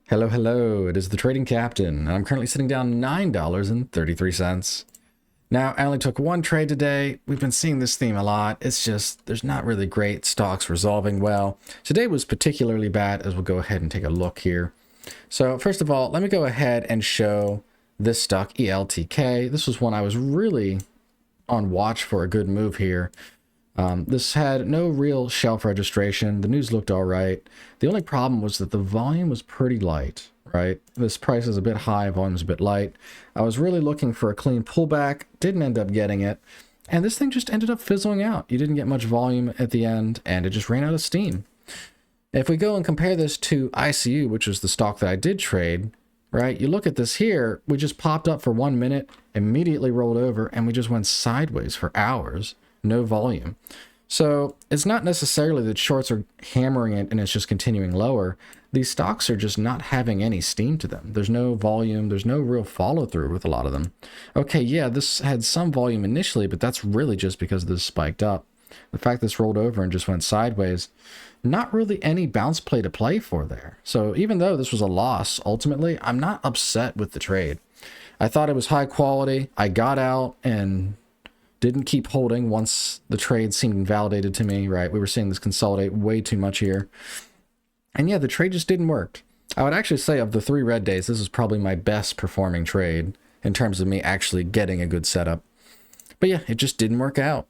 Hello, hello, it is the Trading Captain, and I'm currently sitting down $9.33. Now, I only took one trade today. We've been seeing this theme a lot. It's just, there's not really great stocks resolving well. Today was particularly bad, as we'll go ahead and take a look here. So, first of all, let me go ahead and show this stock, ELTK. This was one I was really on watch for a good move here. This had no real shelf registration. The news looked all right. The only problem was that the volume was pretty light, right? This price is a bit high, volume is a bit light. I was really looking for a clean pullback, didn't end up getting it. And this thing just ended up fizzling out. You didn't get much volume at the end, and it just ran out of steam. If we go and compare this to ICU, which was the stock that I did trade, right? You look at this here, we just popped up for 1 minute, immediately rolled over, and we just went sideways for hours. No volume. So it's not necessarily that shorts are hammering it and it's just continuing lower. These stocks are just not having any steam to them. There's no volume. There's no real follow through with a lot of them. Okay, yeah, this had some volume initially, but that's really just because this spiked up. The fact this rolled over and just went sideways, not really any bounce play to play for there. So even though this was a loss, ultimately, I'm not upset with the trade. I thought it was high quality. I got out and didn't keep holding once the trade seemed invalidated to me, right? We were seeing this consolidate way too much here. And yeah, the trade just didn't work. I would actually say of the 3 red days, this is probably my best performing trade in terms of me actually getting a good setup. But yeah, it just didn't work out.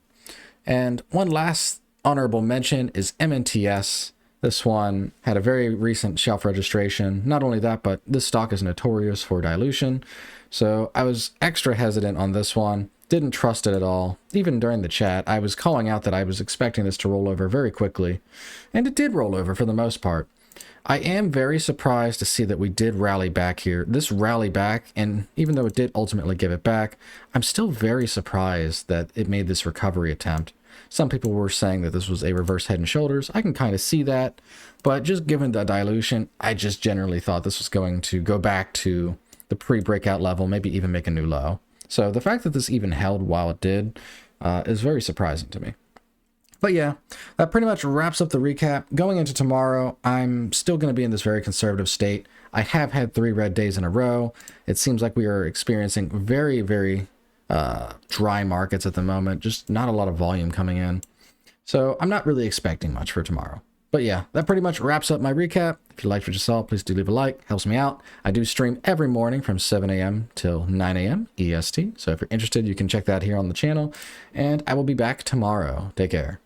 And one last honorable mention is MNTS. This one had a very recent shelf registration. Not only that, but this stock is notorious for dilution. So I was extra hesitant on this one. Didn't trust it at all. Even during the chat, I was calling out that I was expecting this to roll over very quickly. And it did roll over for the most part. I am very surprised to see that we did rally back here. This rally back, and even though it did ultimately give it back, I'm still very surprised that it made this recovery attempt. Some people were saying that this was a reverse head and shoulders. I can kind of see that. But just given the dilution, I just generally thought this was going to go back to the pre-breakout level, maybe even make a new low. So the fact that this even held while it did is very surprising to me. But yeah, that pretty much wraps up the recap. Going into tomorrow, I'm still going to be in this very conservative state. I have had 3 red days in a row. It seems like we are experiencing very, very dry markets at the moment. Just not a lot of volume coming in. So I'm not really expecting much for tomorrow. But yeah, that pretty much wraps up my recap. If you liked what you saw, please do leave a like. Helps me out. I do stream every morning from 7 a.m. till 9 a.m. EST. So if you're interested, you can check that here on the channel. And I will be back tomorrow. Take care.